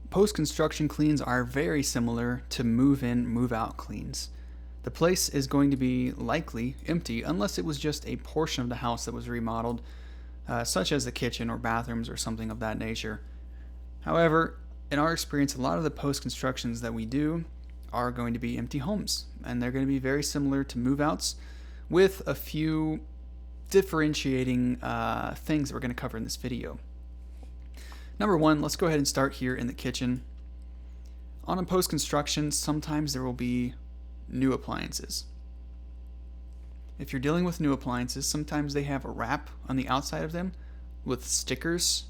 Post-construction cleans are very similar to move-in, move-out cleans. The place is going to be likely empty unless it was just a portion of the house that was remodeled, such as the kitchen or bathrooms or something of that nature. However, in our experience, a lot of the post-constructions that we do are going to be empty homes, and they're going to be very similar to move-outs with a few differentiating things that we're going to cover in this video. Number one, let's go ahead and start here in the kitchen. On a post-construction, sometimes there will be new appliances. If you're dealing with new appliances, sometimes they have a wrap on the outside of them with stickers.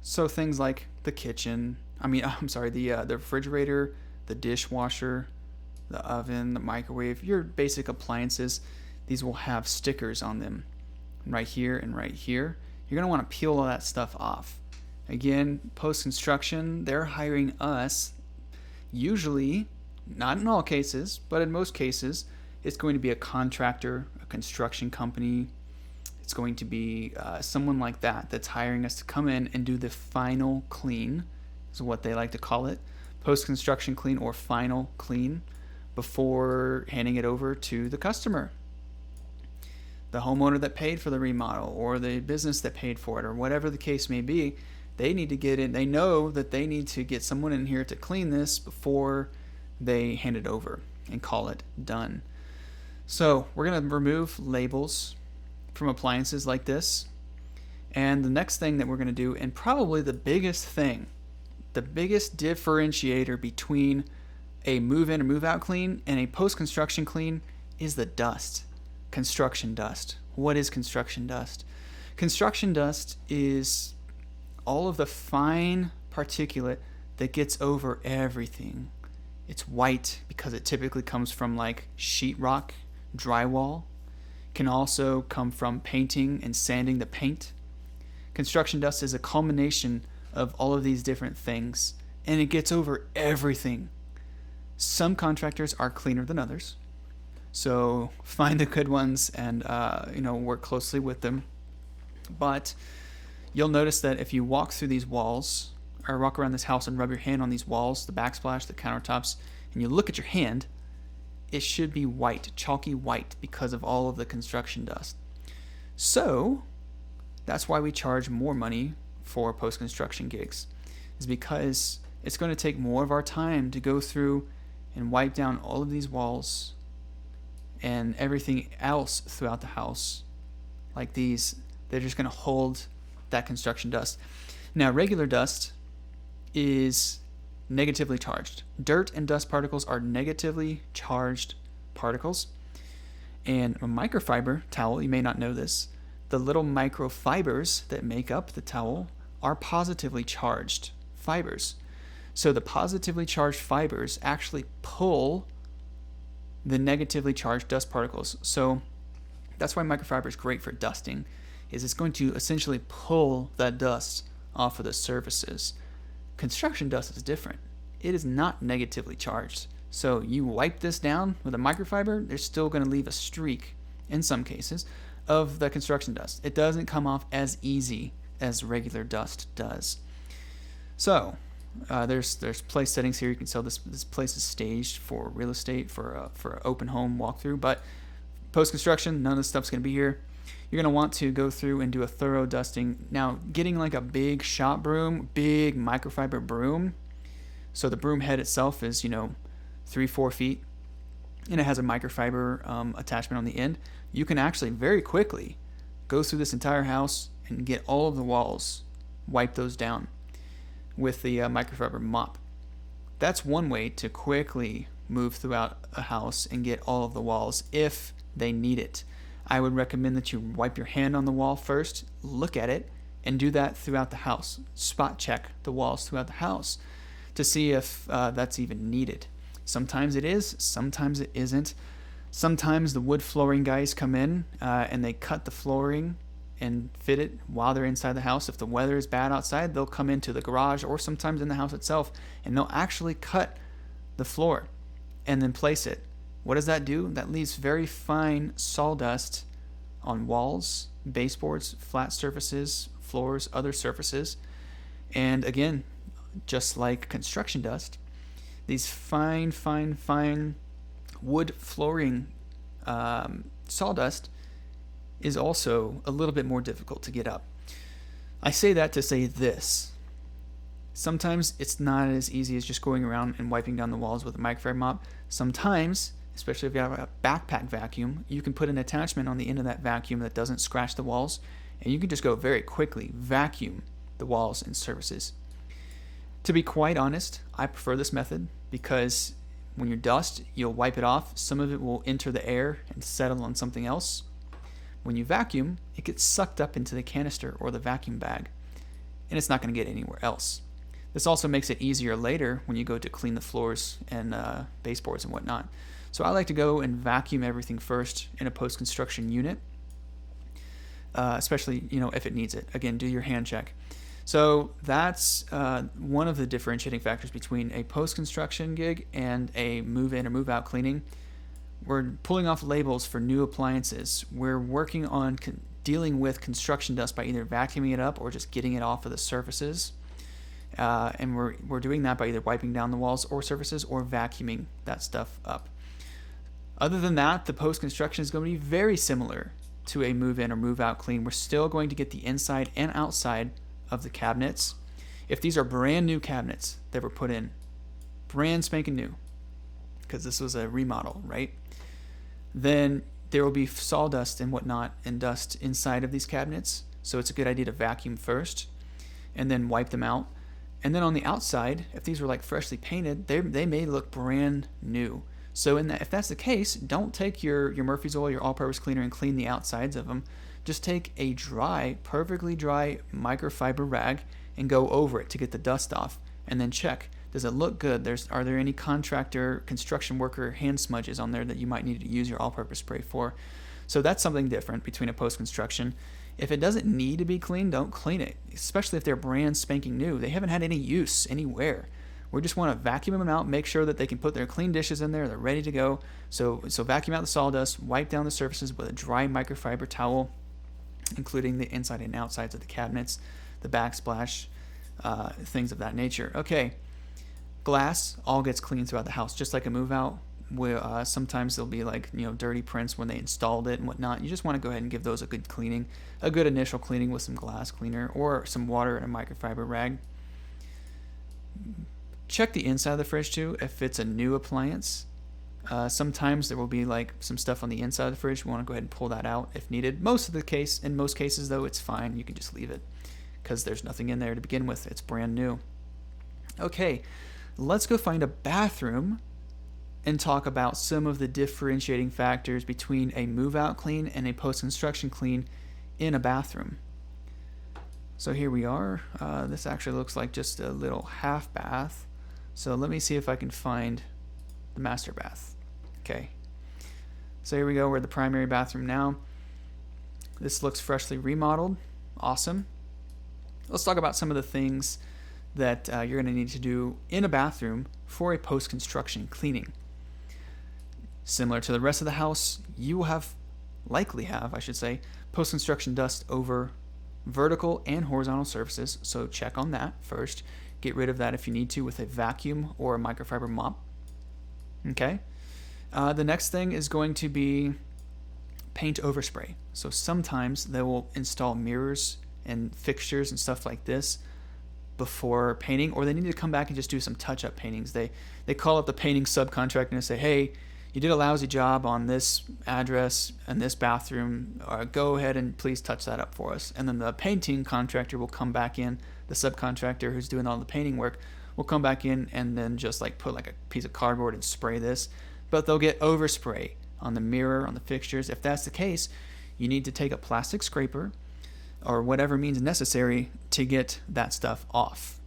So things like the kitchen, the refrigerator, the dishwasher, the oven, the microwave, your basic appliances, these will have stickers on them right here and right here. You're going to want to peel all that stuff off. Again, post-construction, they're hiring us, usually, not in all cases, but in most cases, it's going to be a contractor, a construction company. It's going to be someone like that that's hiring us to come in and do the final clean, is what they like to call it, post-construction clean or final clean, before handing it over to the customer. The homeowner that paid for the remodel or the business that paid for it or whatever the case may be, they need to get in. They know that they need to get someone in here to clean this before they hand it over and call it done. So we're going to remove labels from appliances like this. And the next thing that we're going to do, and probably the biggest thing, the biggest differentiator between a move-in or move-out clean and a post-construction clean, is the dust. Construction dust. What is construction dust? Construction dust is all of the fine particulate that gets over everything. It's white because it typically comes from like sheetrock, drywall. Can also come from painting and sanding the paint. Construction dust is a culmination of all of these different things, and it gets over everything. Some contractors are cleaner than others. So find the good ones and work closely with them. But you'll notice that if you walk through these walls or walk around this house and rub your hand on these walls, the backsplash, the countertops, and you look at your hand, it should be white, chalky white, because of all of the construction dust. So that's why we charge more money for post-construction gigs, is because it's going to take more of our time to go through and wipe down all of these walls and everything else throughout the house. Like these, they're just going to hold that construction dust. Now, regular dust is negatively charged. Dirt and dust particles are negatively charged particles. And a microfiber towel, you may not know this, the little microfibers that make up the towel are positively charged fibers. So the positively charged fibers actually pull the negatively charged dust particles. So that's why microfiber is great for dusting, is it's going to essentially pull that dust off of the surfaces. Construction dust is different. It is not negatively charged. So you wipe this down with a microfiber, they're still going to leave a streak, in some cases, of the construction dust. It doesn't come off as easy as regular dust does. So there's place settings here. You can tell this place is staged for real estate, for an open home walkthrough. But post-construction, none of this stuff's going to be here. You're going to want to go through and do a thorough dusting. Now, getting like a big shop broom, big microfiber broom, so the broom head itself is 3-4 feet, and it has a microfiber attachment on the end. You can actually very quickly go through this entire house and get all of the walls, wipe those down with the microfiber mop. That's one way to quickly move throughout a house and get all of the walls if they need it. I would recommend that you wipe your hand on the wall first, look at it, and do that throughout the house. Spot check the walls throughout the house to see if that's even needed. Sometimes it is, sometimes it isn't. Sometimes the wood flooring guys come in and they cut the flooring and fit it while they're inside the house. If the weather is bad outside, they'll come into the garage or sometimes in the house itself, and they'll actually cut the floor and then place it. What does that do? That leaves very fine sawdust on walls, baseboards, flat surfaces, floors, other surfaces. And again, just like construction dust, these fine wood flooring sawdust is also a little bit more difficult to get up. I say that to say this. Sometimes it's not as easy as just going around and wiping down the walls with a microfiber mop. Sometimes, especially if you have a backpack vacuum, you can put an attachment on the end of that vacuum that doesn't scratch the walls, and you can just go very quickly vacuum the walls and surfaces. To be quite honest, I prefer this method because when you dust, you'll wipe it off. Some of it will enter the air and settle on something else. When you vacuum, it gets sucked up into the canister or the vacuum bag, and it's not going to get anywhere else. This also makes it easier later when you go to clean the floors and baseboards and whatnot. So I like to go and vacuum everything first in a post-construction unit, especially if it needs it. Again, do your hand check. So that's one of the differentiating factors between a post-construction gig and a move-in or move-out cleaning. We're pulling off labels for new appliances. We're working on dealing with construction dust by either vacuuming it up or just getting it off of the surfaces. And we're doing that by either wiping down the walls or surfaces or vacuuming that stuff up. Other than that, the post-construction is going to be very similar to a move-in or move-out clean. We're still going to get the inside and outside of the cabinets. If these are brand new cabinets that were put in, brand spanking new, because this was a remodel, right? Then there will be sawdust and whatnot and dust inside of these cabinets. So it's a good idea to vacuum first and then wipe them out. And then on the outside, if these were like freshly painted, they may look brand new. So if that's the case, don't take your Murphy's Oil, your all-purpose cleaner, and clean the outsides of them. Just take a perfectly dry microfiber rag and go over it to get the dust off, and then check. Does it look good? Are there any contractor, construction worker hand smudges on there that you might need to use your all-purpose spray for? So that's something different between a post-construction. If it doesn't need to be cleaned, don't clean it, especially if they're brand spanking new. They haven't had any use anywhere. We just want to vacuum them out, make sure that they can put their clean dishes in there, they're ready to go. So vacuum out the sawdust, wipe down the surfaces with a dry microfiber towel, including the inside and outsides of the cabinets, the backsplash, things of that nature. Okay, glass all gets cleaned throughout the house, just like a move out. Sometimes there'll be dirty prints when they installed it and whatnot. You just want to go ahead and give those a good cleaning, a good initial cleaning with some glass cleaner or some water and a microfiber rag. Check the inside of the fridge too if it's a new appliance. Sometimes there will be some stuff on the inside of the fridge. We want to go ahead and pull that out if needed. In most cases though, it's fine. You can just leave it because there's nothing in there to begin with. It's brand new. Okay, let's go find a bathroom and talk about some of the differentiating factors between a move-out clean and a post-construction clean in a bathroom. So here we are. This actually looks like just a little half bath. So let me see if I can find the master bath. Okay. So here we go. We're at the primary bathroom now. This looks freshly remodeled. Awesome. Let's talk about some of the things that you're going to need to do in a bathroom for a post-construction cleaning. Similar to the rest of the house, you will likely have, post-construction dust over vertical and horizontal surfaces, so check on that first. Get rid of that if you need to with a vacuum or a microfiber mop. Okay. The next thing is going to be paint overspray. So sometimes they will install mirrors and fixtures and stuff like this before painting, or they need to come back and just do some touch-up paintings. They call up the painting subcontractor and say, hey, you did a lousy job on this address and this bathroom. Go ahead and please touch that up for us. And then the painting contractor will come back in. The subcontractor who's doing all the painting work will come back in and then just put a piece of cardboard and spray this. But they'll get overspray on the mirror, on the fixtures. If that's the case, you need to take a plastic scraper or whatever means necessary to get that stuff off.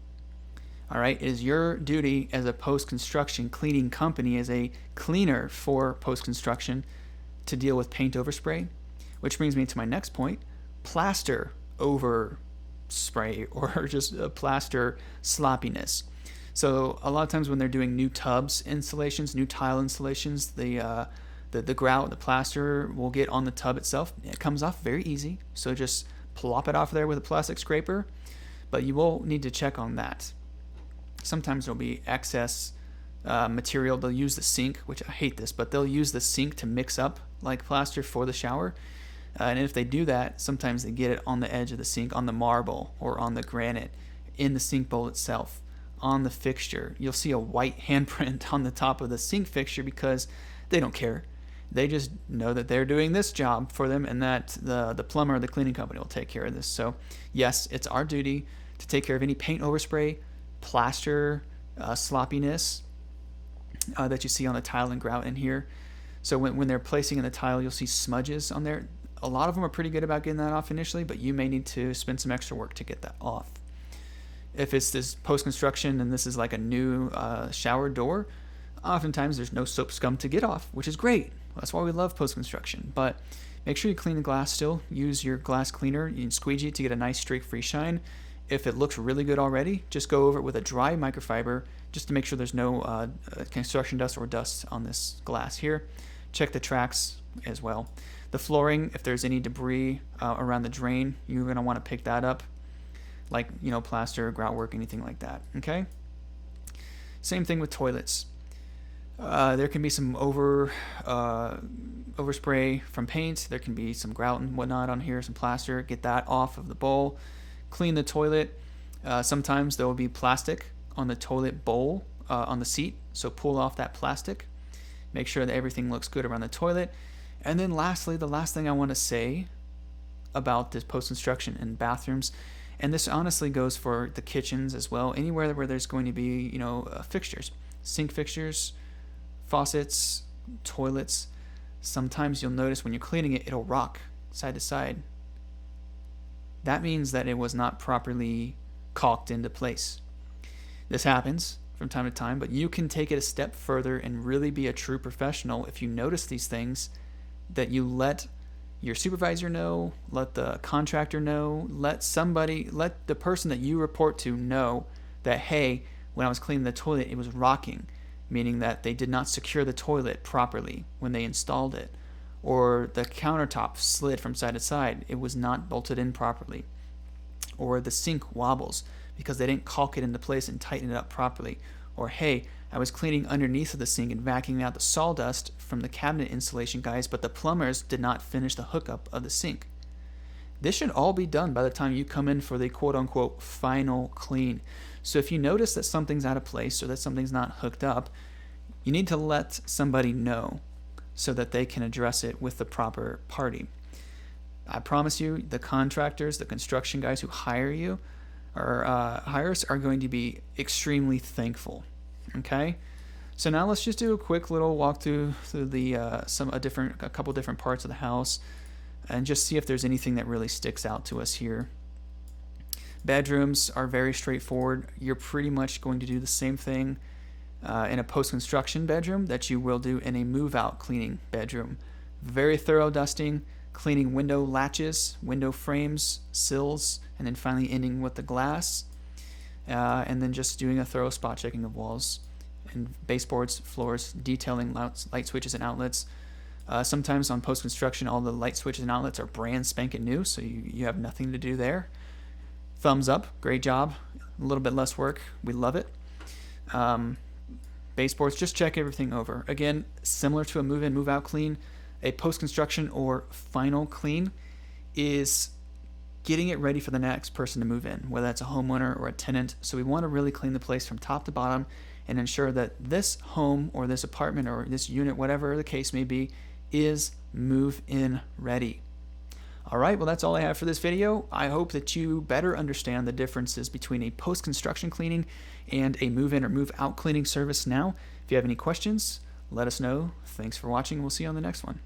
All right, it is your duty as a post-construction cleaning company, as a cleaner for post-construction, to deal with paint overspray, which brings me to my next point, plaster overspray or just plaster sloppiness. So a lot of times when they're doing new tubs installations, new tile installations, the grout, the plaster will get on the tub itself. It comes off very easy, so just plop it off there with a plastic scraper, but you will need to check on that. sometimes there'll be excess material. They'll use the sink, which I hate this, but they'll use the sink to mix up like plaster for the shower. And if they do that, sometimes they get it on the edge of the sink, on the marble or on the granite, in the sink bowl itself, on the fixture. You'll see a white handprint on the top of the sink fixture because they don't care. They just know that they're doing this job for them, and that the plumber or the cleaning company will take care of this. So yes, it's our duty to take care of any paint overspray, plaster sloppiness that you see on the tile and grout in here. So when they're placing in the tile, you'll see smudges on there. A lot of them are pretty good about getting that off initially, but you may need to spend some extra work to get that off. If it's this post-construction and this is like a new shower door, oftentimes there's no soap scum to get off, which is great. That's why we love post-construction. But make sure you clean the glass still. Use your glass cleaner. You can squeegee it to get a nice streak-free shine. If it looks really good already, just go over it with a dry microfiber just to make sure there's no construction dust or dust on this glass here. Check the tracks as well. The flooring, if there's any debris around the drain, you're going to want to pick that up, like, you know, plaster, grout work, anything like that. Okay? Same thing with toilets. There can be some overspray from paint. There can be some grout and whatnot on here, some plaster. Get that off of the bowl. Clean the toilet. Sometimes there will be plastic on the toilet bowl, on the seat, so pull off that plastic. Make sure that everything looks good around the toilet. And then lastly, the last thing I want to say about this post-construction in bathrooms, and this honestly goes for the kitchens as well, anywhere where there's going to be, you know, fixtures, sink fixtures, faucets, toilets. Sometimes you'll notice when you're cleaning it, it'll rock side to side. That means that it was not properly caulked into place. This happens from time to time, but you can take it a step further and really be a true professional if you notice these things, that you let your supervisor know, let the contractor know, let the person that you report to know that, hey, when I was cleaning the toilet, it was rocking, meaning that they did not secure the toilet properly when they installed it, or the countertop slid from side to side, it was not bolted in properly, or the sink wobbles because they didn't caulk it into place and tighten it up properly, or hey, I was cleaning underneath of the sink and vacuuming out the sawdust from the cabinet installation guys, but the plumbers did not finish the hookup of the sink. This should all be done by the time you come in for the quote-unquote final clean. So if you notice that something's out of place or that something's not hooked up, you need to let somebody know so that they can address it with the proper party. I promise you, the contractors, the construction guys who hire you, or hires, are going to be extremely thankful. Okay, so now let's just do a quick little walkthrough through the a couple different parts of the house, and just see if there's anything that really sticks out to us here. Bedrooms are very straightforward. You're pretty much going to do the same thing in a post-construction bedroom that you will do in a move-out cleaning bedroom. Very thorough dusting, cleaning window latches, window frames, sills, and then finally ending with the glass. And then just doing a thorough spot checking of walls and baseboards, floors, detailing light switches and outlets. Sometimes on post-construction, all the light switches and outlets are brand spanking new, so you have nothing to do there. Thumbs up, great job. A little bit less work, we love it. Baseboards, just check everything over. Again, similar to a move-in, move-out clean, a post-construction or final clean is getting it ready for the next person to move in, whether that's a homeowner or a tenant. So we want to really clean the place from top to bottom and ensure that this home or this apartment or this unit, whatever the case may be, is move-in ready. All right, well, that's all I have for this video. I hope that you better understand the differences between a post-construction cleaning and a move-in or move-out cleaning service now. If you have any questions, let us know. Thanks for watching. We'll see you on the next one.